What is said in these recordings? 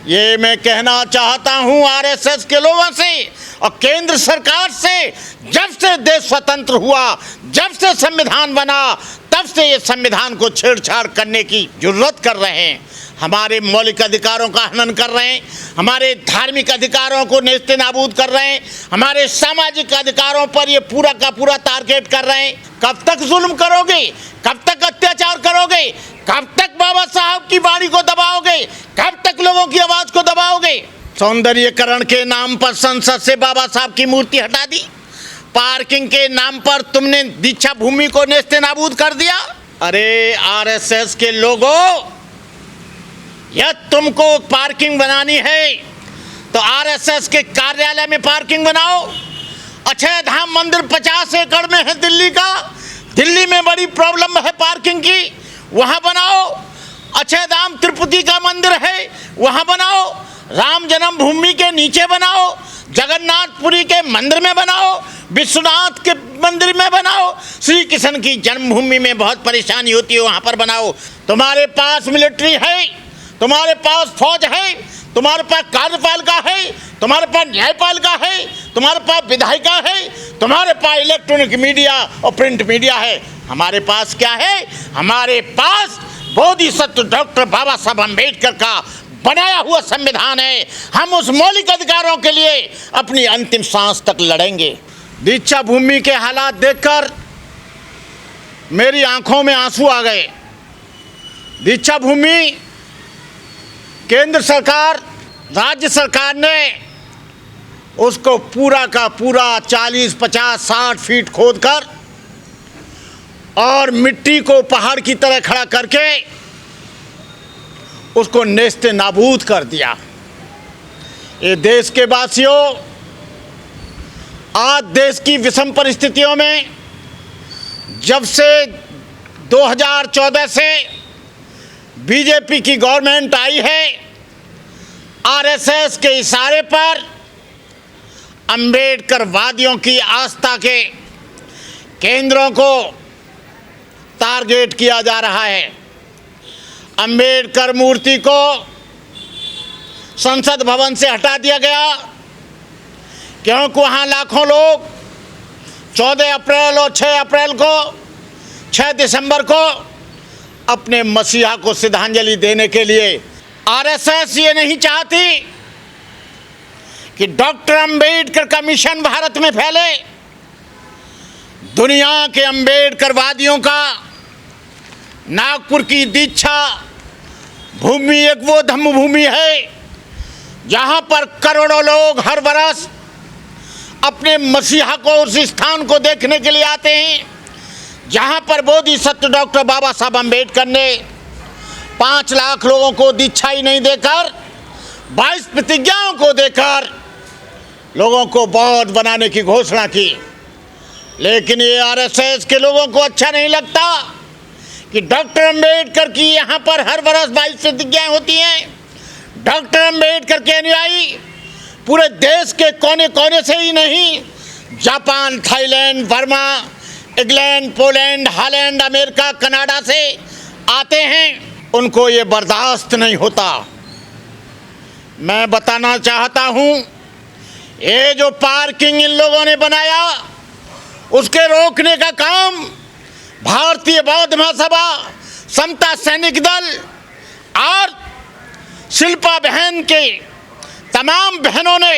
ये मैं कहना चाहता हूं आरएसएस के लोगों से और केंद्र सरकार से, जब से देश स्वतंत्र हुआ, जब से संविधान बना, तब से ये संविधान को छेड़छाड़ करने की जुर्रत कर रहे हैं। हमारे मौलिक अधिकारों का हनन कर रहे हैं, हमारे धार्मिक अधिकारों को नेस्ते नाबूद कर रहे हैं, हमारे सामाजिक अधिकारों पर ये पूरा का पूरा टारगेट कर रहे हैं। कब तक जुल्म करोगे, कब तक अत्याचार करोगे, कब तक बाबा साहब की वाणी को दबाओगे, कब तक लोगों की आवाज को दबाओगे? सौंदर्यीकरण के नाम पर संसद से बाबा साहब की मूर्ति हटा दी, पार्किंग के नाम पर तुमने दीक्षा भूमि को नेस्ते नाबूद कर दिया। अरे आरएसएस के लोगों, यह तुमको पार्किंग बनानी है तो आरएसएस के कार्यालय में पार्किंग बनाओ। अक्षय धाम मंदिर 50 एकड़ में है दिल्ली का, दिल्ली में बड़ी प्रॉब्लम है पार्किंग की, वहां बनाओ। अक्षय धाम तिरुपति का मंदिर है, वहां बनाओ। राम जन्मभूमि के नीचे बनाओ, जगन्नाथपुरी के मंदिर में बनाओ, विश्वनाथ के मंदिर में बनाओ, श्री कृष्ण की जन्मभूमि में बहुत परेशानी होती है, वहां पर बनाओ। तुम्हारे पास मिलिट्री है, तुम्हारे पास फौज है, तुम्हारे पास कार्यपालिका है, तुम्हारे पास न्यायपालिका है, तुम्हारे पास विधायिका है, तुम्हारे पास इलेक्ट्रॉनिक मीडिया और प्रिंट मीडिया है। हमारे पास क्या है? हमारे पास बोधिसत्व डॉक्टर बाबा साहब अम्बेडकर का बनाया हुआ संविधान है। हम उस मौलिक अधिकारों के लिए अपनी अंतिम सांस तक लड़ेंगे। दीक्षा भूमि के हालात देखकर मेरी आंखों में आंसू आ गए। दीक्षा भूमि केंद्र सरकार, राज्य सरकार ने उसको पूरा का पूरा 40, 50, 60 फीट खोदकर और मिट्टी को पहाड़ की तरह खड़ा करके उसको नेस्ते नाबूद कर दिया। ये देश के वासियों, आज देश की विषम परिस्थितियों में, जब से 2014 से बीजेपी की गवर्नमेंट आई है, आरएसएस के इशारे पर अम्बेडकर वादियों की आस्था के केंद्रों को टारगेट किया जा रहा है। अम्बेडकर मूर्ति को संसद भवन से हटा दिया गया क्योंकि वहाँ लाखों लोग 14 अप्रैल और 6 अप्रैल को, 6 दिसंबर को अपने मसीहा को श्रद्धांजलि देने के लिए। आरएसएस ये नहीं चाहती कि डॉक्टर अम्बेडकर का मिशन भारत में फैले। दुनिया के अम्बेडकरवादियों का नागपुर की दीक्षा भूमि एक वो धम्म भूमि है जहां पर करोड़ों लोग हर बरस अपने मसीहा को, उस स्थान को देखने के लिए आते हैं जहां पर बोधिसत्व डॉक्टर बाबा साहब अम्बेडकर ने 5 लाख लोगों को दीक्षा ही नहीं देकर 22 प्रतिज्ञाओं को देकर लोगों को बौद्ध बनाने की घोषणा की। लेकिन ये आरएसएस के लोगों को अच्छा नहीं लगता कि डॉक्टर अम्बेडकर की यहाँ पर हर बरस 22 प्रतिज्ञाएं होती हैं। डॉक्टर अम्बेडकर के अनुयायी पूरे देश के कोने कोने से ही नहीं, Japan, Thailand, Burma, England, Poland, Holland, America, Canada से आते हैं। उनको ये बर्दाश्त नहीं होता। मैं बताना चाहता हूँ, ये जो पार्किंग इन लोगों ने बनाया, उसके रोकने का काम भारतीय बौद्ध महासभा, समता सैनिक दल और शिल्पा बहन के तमाम बहनों ने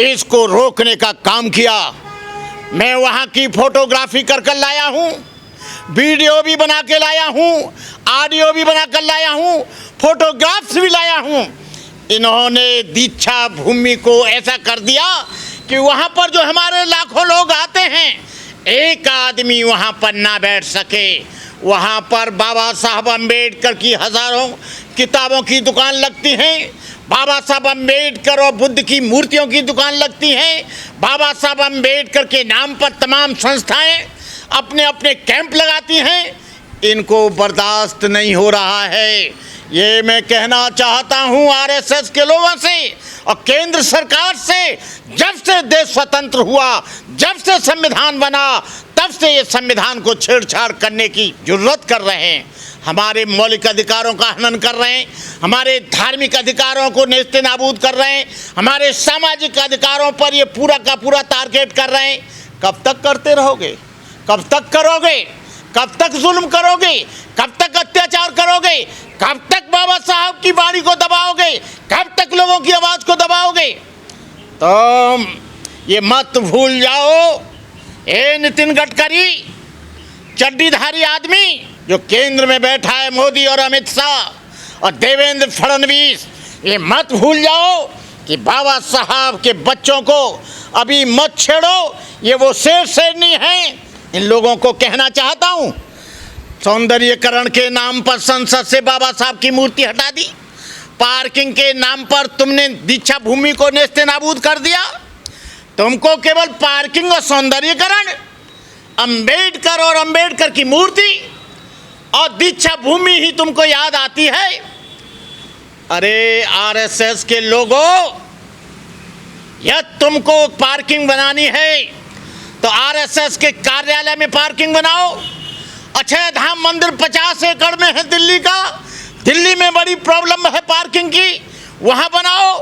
इसको रोकने का काम किया। मैं वहाँ की फोटोग्राफी कर लाया हूँ, वीडियो भी बना के लाया हूँ, ऑडियो भी बना कर लाया हूँ, फोटोग्राफ्स भी लाया हूँ। इन्होंने दीक्षा भूमि को ऐसा कर दिया कि वहाँ पर जो हमारे लाखों लोग आते हैं, एक आदमी वहाँ पर ना बैठ सके। वहाँ पर बाबा साहब अम्बेडकर की हज़ारों किताबों की दुकान लगती हैं, बाबा साहब अम्बेडकर और बुद्ध की मूर्तियों की दुकान लगती हैं, बाबा साहब अम्बेडकर के नाम पर तमाम संस्थाएं अपने अपने कैंप लगाती हैं। इनको बर्दाश्त नहीं हो रहा है। ये मैं कहना चाहता हूँ आरएसएस के लोगों से और केंद्र सरकार से, जब से देश स्वतंत्र हुआ, जब से संविधान बना, तब से ये संविधान को छेड़छाड़ करने की जुर्रत कर रहे हैं। हमारे मौलिक अधिकारों का हनन कर रहे हैं, हमारे धार्मिक अधिकारों को नेस्त नाबूद कर रहे हैं, हमारे सामाजिक अधिकारों पर ये पूरा का पूरा टारगेट कर रहे हैं। कब तक करते रहोगे? कब तक करोगे? कब तक जुल्म करोगे? कब तक अत्याचार करोगे? कब तक बाबा साहब की वाणी को दबाओगे? कब तक लोगों की आवाज़ को दबाओगे? तो ये मत भूल जाओ, ए नितिन गडकरी, चड्डीधारी आदमी जो केंद्र में बैठा है, मोदी और अमित शाह और देवेंद्र फडणवीस, ये मत भूल जाओ कि बाबा साहब के बच्चों को अभी मत छेड़ो। ये वो शेरनी हैं। इन लोगों को कहना चाहता हूँ, सौंदर्यीकरण के नाम पर संसद से बाबा साहब की मूर्ति हटा दी, पार्किंग के नाम पर तुमने दीक्षा भूमि को नेस्ते नाबूद कर दिया। तुमको केवल पार्किंग और सौंदर्यीकरण, अंबेडकर और अंबेडकर की मूर्ति और दीक्षा भूमि ही तुमको याद आती है। अरे आरएसएस के लोगों, यह तुमको पार्किंग बनानी है तो आरएसएस के कार्यालय में पार्किंग बनाओ। अक्षय धाम मंदिर 50 एकड़ में है दिल्ली का, दिल्ली में बड़ी प्रॉब्लम है पार्किंग की, वहाँ बनाओ।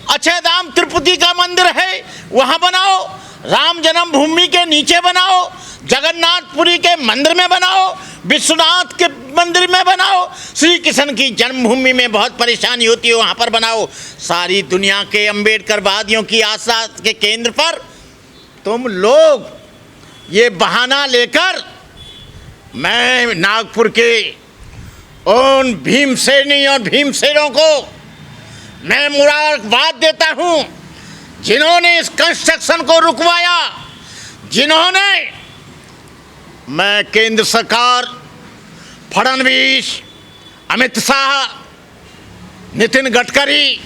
अक्षय धाम तिरुपति का मंदिर है, वहाँ बनाओ। राम जन्मभूमि के नीचे बनाओ, जगन्नाथपुरी के मंदिर में बनाओ, विश्वनाथ के मंदिर में बनाओ, श्री कृष्ण की जन्मभूमि में बहुत परेशानी होती है, वहाँ पर बनाओ। सारी दुनिया के अम्बेडकरवादियों की आशा के केंद्र पर तुम लोग ये बहाना लेकर, मैं नागपुर के उन भीमसेनी और भीमसेनों को मैं मुबारकबाद देता हूँ जिन्होंने इस कंस्ट्रक्शन को रुकवाया, जिन्होंने, मैं केंद्र सरकार, फडणवीस, अमित शाह, नितिन गडकरी,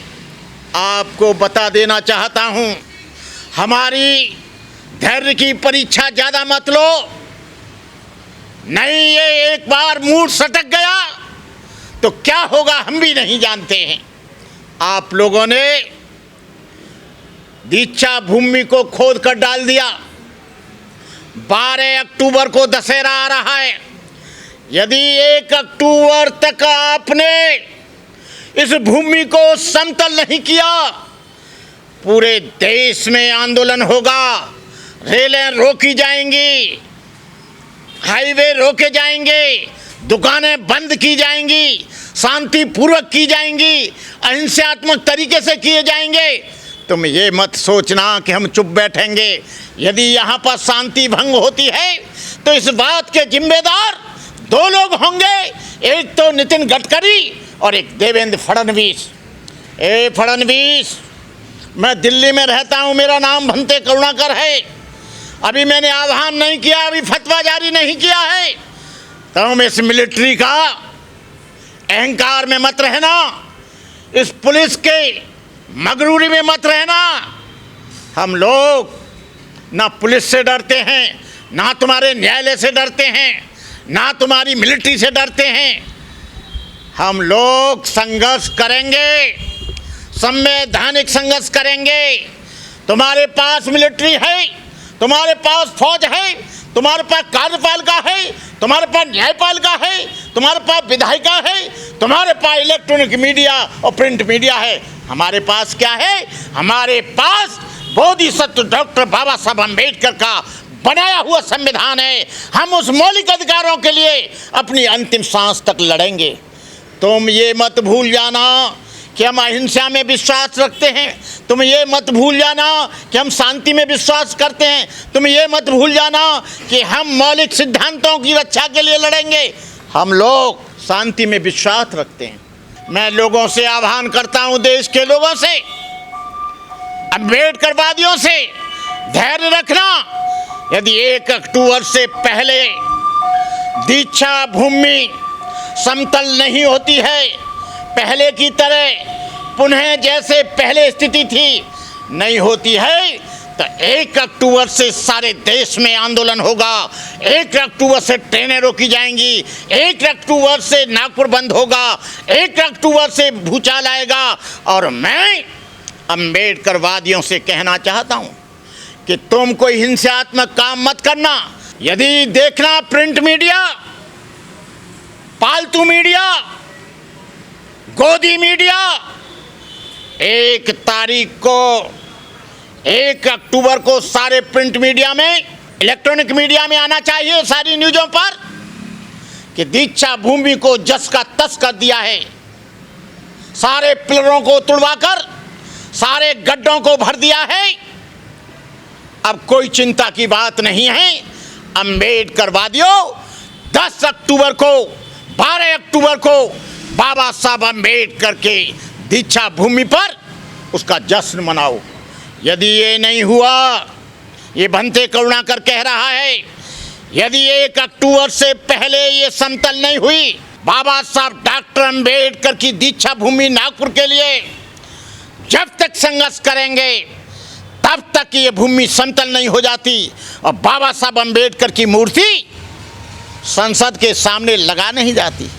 आपको बता देना चाहता हूँ, हमारी धैर्य की परीक्षा ज़्यादा मत लो। नहीं, ये एक बार मूड सटक गया तो क्या होगा हम भी नहीं जानते हैं। आप लोगों ने दीक्षा भूमि को खोद कर डाल दिया। 12 अक्टूबर को दशहरा आ रहा है। यदि 1 अक्टूबर तक आपने इस भूमि को समतल नहीं किया, पूरे देश में आंदोलन होगा, रेलें रोकी जाएंगी, हाईवे रोके जाएंगे, दुकानें बंद की जाएंगी, शांतिपूर्वक की जाएंगी, अहिंसात्मक तरीके से किए जाएंगे। तुम ये मत सोचना कि हम चुप बैठेंगे। यदि यहाँ पर शांति भंग होती है तो इस बात के जिम्मेदार 2 लोग होंगे, एक तो नितिन गडकरी और एक देवेंद्र फडणवीस। ए फडणवीस, मैं दिल्ली में रहता हूँ, मेरा नाम भंते करुणाकर है। अभी मैंने आह्वान नहीं किया, अभी फतवा जारी नहीं किया है। तुम इस मिलिट्री का अहंकार में मत रहना, इस पुलिस के मगरूरी में मत रहना। हम लोग ना पुलिस से डरते हैं, ना तुम्हारे न्यायालय से डरते हैं, ना तुम्हारी मिलिट्री से डरते हैं। हम लोग संघर्ष करेंगे, संवैधानिक संघर्ष करेंगे। तुम्हारे पास मिलिट्री है, तुम्हारे पास फौज है, तुम्हारे पास कार्यपालिका है, तुम्हारे पास न्यायपालिका है, तुम्हारे पास विधायिका है, तुम्हारे पास इलेक्ट्रॉनिक मीडिया और प्रिंट मीडिया है। हमारे पास क्या है? हमारे पास बोधिसत्व डॉक्टर बाबा साहब अम्बेडकर का बनाया हुआ संविधान है। हम उस मौलिक अधिकारों के लिए अपनी अंतिम सांस तक लड़ेंगे। तुम ये मत भूल जाना कि हम अहिंसा में विश्वास रखते हैं। तुम ये मत भूल जाना कि हम शांति में विश्वास करते हैं। तुम ये मत भूल जाना कि हम मौलिक सिद्धांतों की रक्षा के लिए लड़ेंगे। हम लोग शांति में विश्वास रखते हैं। मैं लोगों से आह्वान करता हूँ, देश के लोगों से, अम्बेडकरवादियों से, धैर्य रखना। यदि 1 अक्टूबर से पहले दीक्षा भूमि समतल नहीं होती है, पहले की तरह पुनः जैसे पहले स्थिति थी नहीं होती है, तो 1 अक्टूबर से सारे देश में आंदोलन होगा। 1 अक्टूबर से ट्रेनें रोकी जाएंगी, 1 अक्टूबर से नागपुर बंद होगा, 1 अक्टूबर से भूचाल आएगा। और मैं अम्बेडकरवादियों से कहना चाहता हूँ कि तुम कोई हिंसात्मक काम मत करना। यदि देखना प्रिंट मीडिया पालतू मीडिया, गोदी मीडिया 1 तारीख को 1 अक्टूबर को सारे प्रिंट मीडिया में, इलेक्ट्रॉनिक मीडिया में आना चाहिए सारी न्यूज़ों पर कि दीक्षा भूमि को जस का तस कर दिया है। सारे पिलरों को तुड़वाकर सारे गड्ढों को भर दिया है। अब कोई चिंता की बात नहीं है। अम्बेडकरवादियों 10 अक्टूबर को 12 अक्टूबर को बाबा साहब अम्बेडकर के दीक्षा भूमि पर उसका जश्न मनाओ। यदि ये नहीं हुआ, ये भंते करुणाकर कह रहा है, यदि 1 अक्टूबर से पहले ये समतल नहीं हुई, बाबा साहब डॉक्टर अम्बेडकर की दीक्षा भूमि नागपुर के लिए जब तक संघर्ष करेंगे तब तक ये भूमि समतल नहीं हो जाती और बाबा साहब अम्बेडकर की मूर्ति संसद के सामने लगा नहीं जाती।